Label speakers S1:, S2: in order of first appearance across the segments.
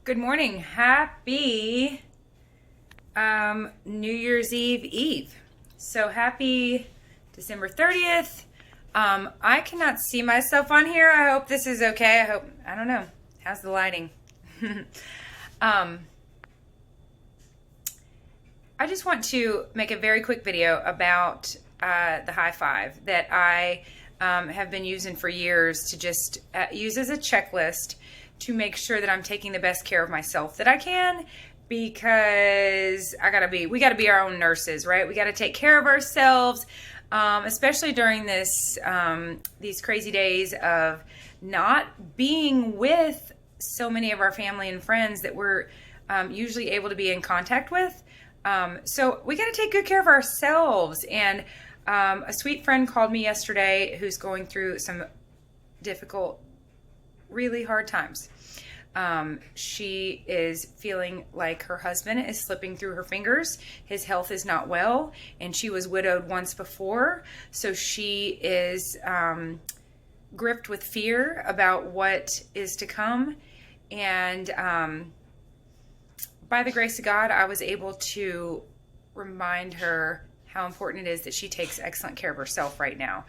S1: Good morning. Happy New Year's Eve. So happy December 30th. I cannot see myself on here. I hope this is okay. I don't know. How's the lighting? um, I just want to make a very quick video about the high five that I have been using for years to just use as a checklist to make sure that I'm taking the best care of myself that I can, because we gotta be our own nurses, right? We gotta take care of ourselves, especially during these crazy days of not being with so many of our family and friends that we're usually able to be in contact with. So we gotta take good care of ourselves. And a sweet friend called me yesterday who's going through some difficult, really hard times. She is feeling like her husband is slipping through her fingers. His health is not well, and she was widowed once before. So she is gripped with fear about what is to come. And by the grace of God, I was able to remind her how important it is that she takes excellent care of herself right now.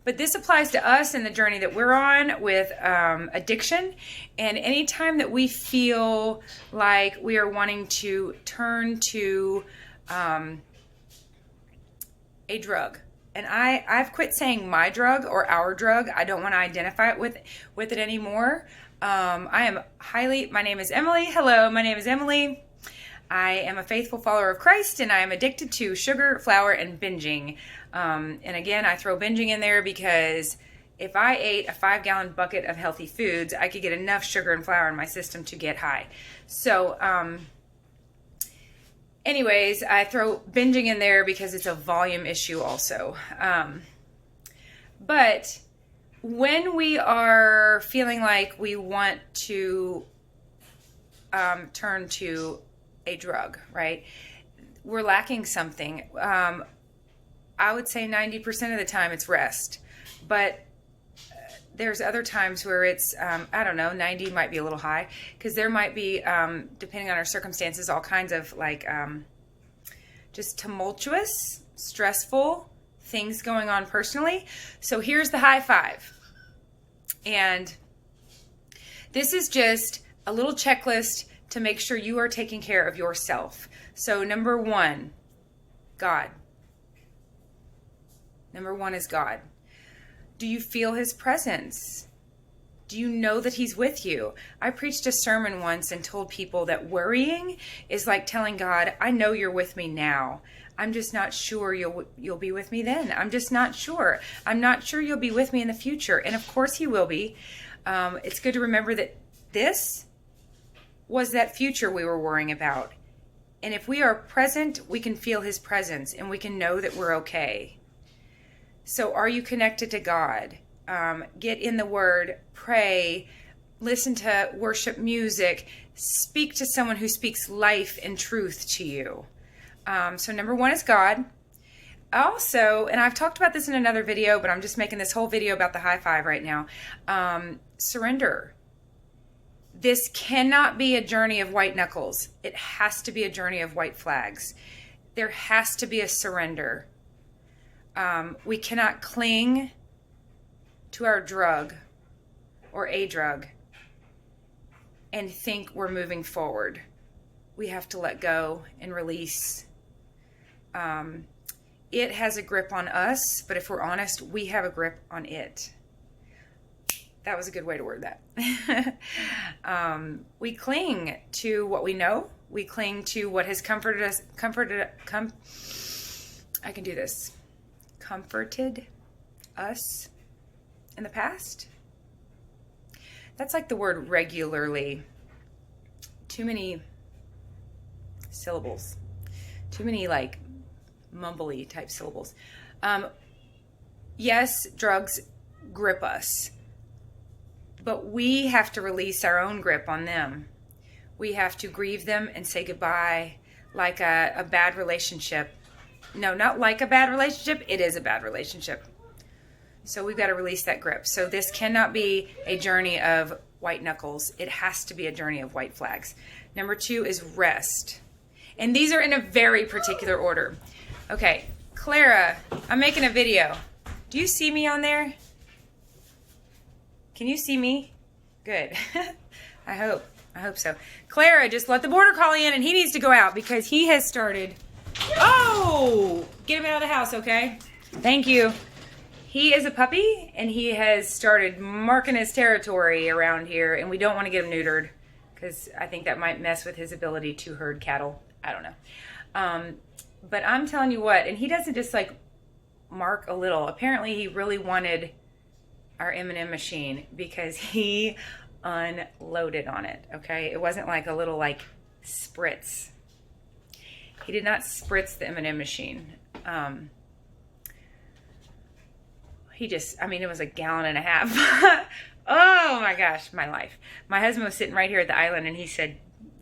S1: But this applies to us in the journey that we're on with addiction. And anytime that we feel like we are wanting to turn to a drug, and I've quit saying my drug or our drug. I don't want to identify it with it anymore. My name is Emily. Hello, my name is Emily. I am a faithful follower of Christ, and I am addicted to sugar, flour, and binging. And again, I throw binging in there because if I ate a 5-gallon bucket of healthy foods, I could get enough sugar and flour in my system to get high. So, anyways, I throw binging in there because it's a volume issue also. But when we are feeling like we want to turn to a drug, right? We're lacking something. I would say 90% of the time it's rest, but there's other times where it's, 90 might be a little high, because there might be, depending on our circumstances, all kinds of just tumultuous, stressful things going on personally. So here's the high five. And this is just a little checklist to make sure you are taking care of yourself. So number one, God. Number one is God. Do you feel his presence? Do you know that he's with you? I preached a sermon once and told people that worrying is like telling God, I know you're with me now. I'm just not sure you'll be with me then. I'm just not sure. I'm not sure you'll be with me in the future. And of course he will be. It's good to remember that this was that future we were worrying about. And if we are present, we can feel his presence and we can know that we're okay. So are you connected to God? Get in the Word, pray, listen to worship music, speak to someone who speaks life and truth to you. So number one is God. Also, and I've talked about this in another video, but I'm just making this whole video about the high five right now. Surrender. This cannot be a journey of white knuckles. It has to be a journey of white flags. There has to be a surrender. We cannot cling to our drug or a drug and think we're moving forward. We have to let go and release. It has a grip on us, but if we're honest, we have a grip on it. That was a good way to word that. We cling to what we know. We cling to what has comforted us in the past. That's like the word regularly. Too many syllables. Too many mumbly type syllables. Yes, drugs grip us. But we have to release our own grip on them. We have to grieve them and say goodbye, like a bad relationship. No, not like a bad relationship. It is a bad relationship. So we've got to release that grip. So this cannot be a journey of white knuckles. It has to be a journey of white flags. Number 2 is rest. And these are in a very particular order. Okay, Clara, I'm making a video. Do you see me on there? Can you see me? Good. I hope so. Clara just let the border collie in, and he needs to go out because he has started. Oh, get him out of the house, okay? Thank you. He is a puppy, and he has started marking his territory around here, and we don't want to get him neutered because I think that might mess with his ability to herd cattle. I don't know. But I'm telling you what, and he doesn't just like mark a little. Apparently, he really wanted our M&M machine because he unloaded on it, okay? It wasn't like a little like spritz. He did not spritz the M&M machine. It was a gallon and a half. Oh my gosh, my life. My husband was sitting right here at the island and he said,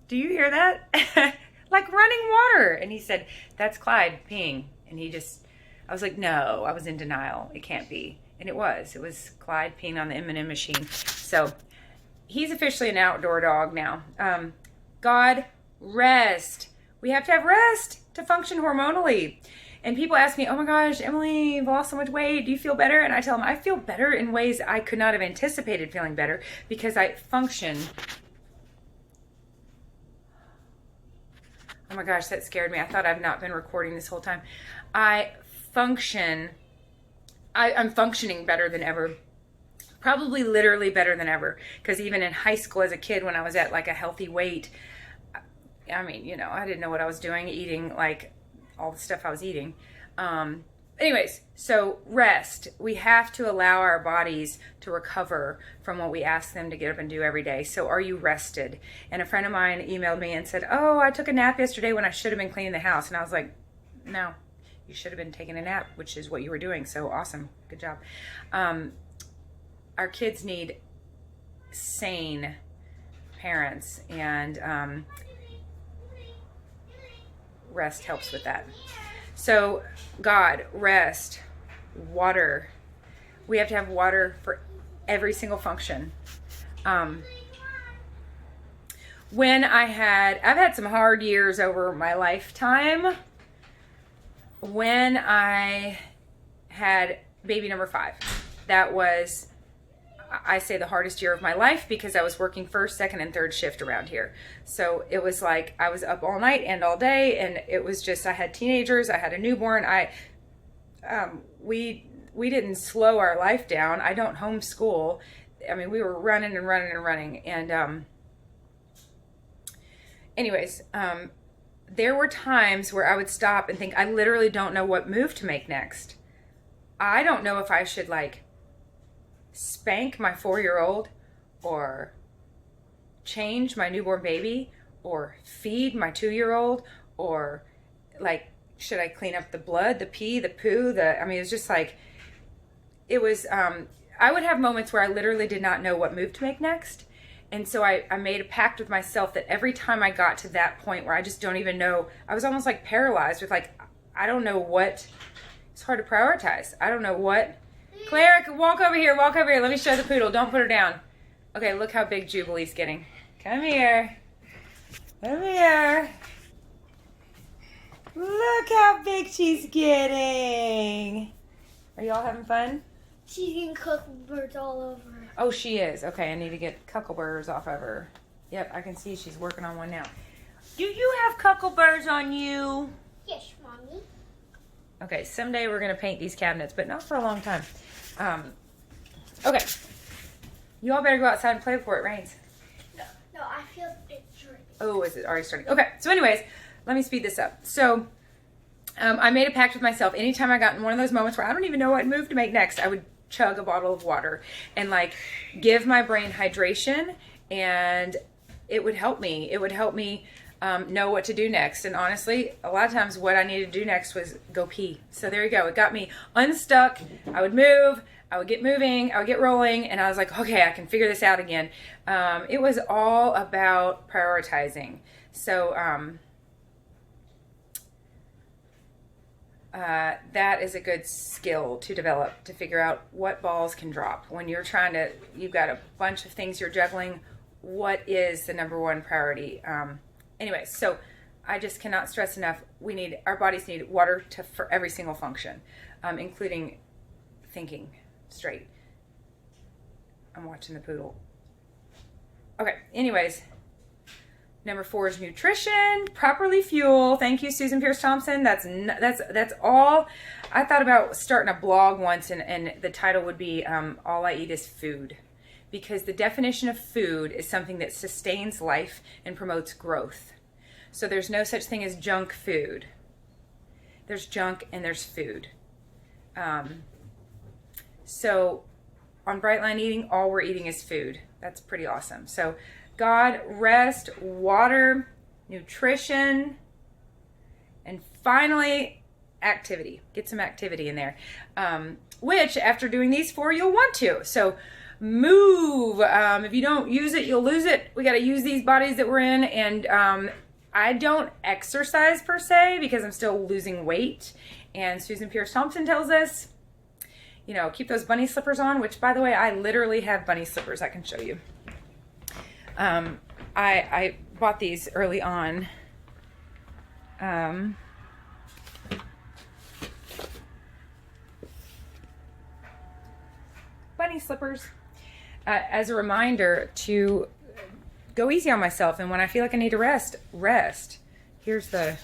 S1: "Do you hear that?" Like running water. And he said, "That's Clyde peeing." And I was like, no, I was in denial. It can't be. And it was Clyde peeing on the M&M machine. So he's officially an outdoor dog now. God, rest. We have to have rest to function hormonally. And people ask me, "Oh my gosh, Emily, you've lost so much weight. Do you feel better?" And I tell them I feel better in ways I could not have anticipated feeling better because I function. Oh my gosh, that scared me. I thought I've not been recording this whole time. I'm functioning better than ever. Probably literally better than ever. Because even in high school as a kid, when I was at like a healthy weight, I didn't know what I was doing, eating like all the stuff I was eating. Anyways, so rest. We have to allow our bodies to recover from what we ask them to get up and do every day. So are you rested? And a friend of mine emailed me and said, "Oh, I took a nap yesterday when I should have been cleaning the house." And I was like, "No, you should have been taking a nap," which is what you were doing. So awesome. Good job. Our kids need sane parents, and rest helps with that. So God, rest, water. We have to have water for every single function. I've had some hard years over my lifetime. When I had baby number 5, that was, I say, the hardest year of my life because I was working first, second, and third shift around here. So it was like I was up all night and all day, and it was just, I had teenagers, I had a newborn. We didn't slow our life down. I don't homeschool. I mean, we were running and running and running. And there were times where I would stop and think, I literally don't know what move to make next. I don't know if I should like spank my 4-year-old or change my newborn baby or feed my 2-year-old, or like, should I clean up the blood, the pee, the poo, it was just like, it was, I would have moments where I literally did not know what move to make next. And so I made a pact with myself that every time I got to that point where I just don't even know, I was almost like paralyzed with like, I don't know what, it's hard to prioritize. I don't know what. Claire, walk over here. Let me show the poodle. Don't put her down. Okay, look how big Jubilee's getting. Come here. Look how big she's getting. Are y'all having fun?
S2: She's getting cuckleburs all over her.
S1: Oh, she is. Okay, I need to get cuckleburs off of her. Yep, I can see she's working on one now. Do you have cuckleburs on you?
S2: Yes, Mommy.
S1: Okay, someday we're going to paint these cabinets, but not for a long time. Okay. You all better go outside and play before it rains.
S2: No, I feel it's raining.
S1: Oh, is it already starting? Okay, so anyways, let me speed this up. So, I made a pact with myself. Anytime I got in one of those moments where I don't even know what move to make next, I would chug a bottle of water and like give my brain hydration, and it would help me. It would help me know what to do next. And honestly, a lot of times what I needed to do next was go pee. So there you go. It got me unstuck. I would move. I would get moving. I would get rolling. And I was like, okay, I can figure this out again. It was all about prioritizing. So that is a good skill to develop, to figure out what balls can drop. When you're you've got a bunch of things you're juggling, what is the number one priority? Anyway, so I just cannot stress enough, our bodies need water for every single function, including thinking straight. I'm watching the poodle. Okay, anyways. Number 4 is nutrition, properly fuel. Thank you, Susan Pierce Thompson. That's all. I thought about starting a blog once, and the title would be All I Eat is Food. Because the definition of food is something that sustains life and promotes growth. So there's no such thing as junk food. There's junk and there's food. So on Brightline Eating, all we're eating is food. That's pretty awesome. So God, rest, water, nutrition, and finally, activity. Get some activity in there. Which, after doing these 4, you'll want to. So move. If you don't use it, you'll lose it. We got to use these bodies that we're in. And I don't exercise per se because I'm still losing weight. And Susan Pierce Thompson tells us, keep those bunny slippers on, which, by the way, I literally have bunny slippers. I can show you. I bought these early on. Bunny slippers. As a reminder to go easy on myself, and when I feel like I need to rest. Here's the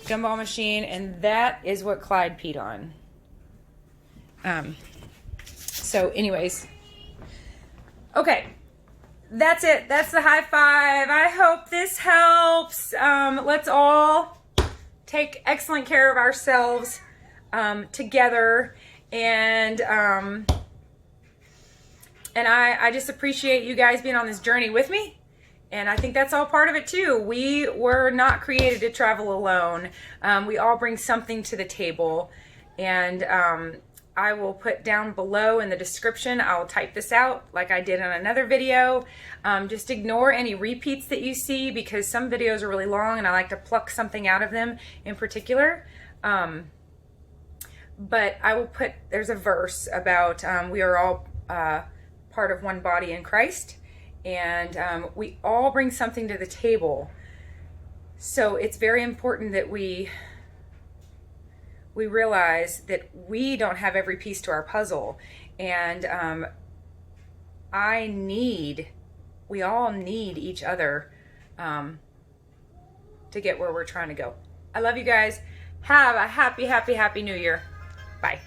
S1: gumball machine, and that is what Clyde peed on. So anyways, okay. That's it. That's the high five. I hope this helps. Let's all take excellent care of ourselves together. And I just appreciate you guys being on this journey with me. And I think that's all part of it too. We were not created to travel alone. We all bring something to the table. And I will put down below in the description, I'll type this out like I did on another video. Just ignore any repeats that you see because some videos are really long and I like to pluck something out of them in particular. But I will there's a verse about we are all part of one body in Christ, and we all bring something to the table. So it's very important that we realize that we don't have every piece to our puzzle, and we all need each other to get where we're trying to go. I love you guys. Have a happy, happy, happy New Year. Bye.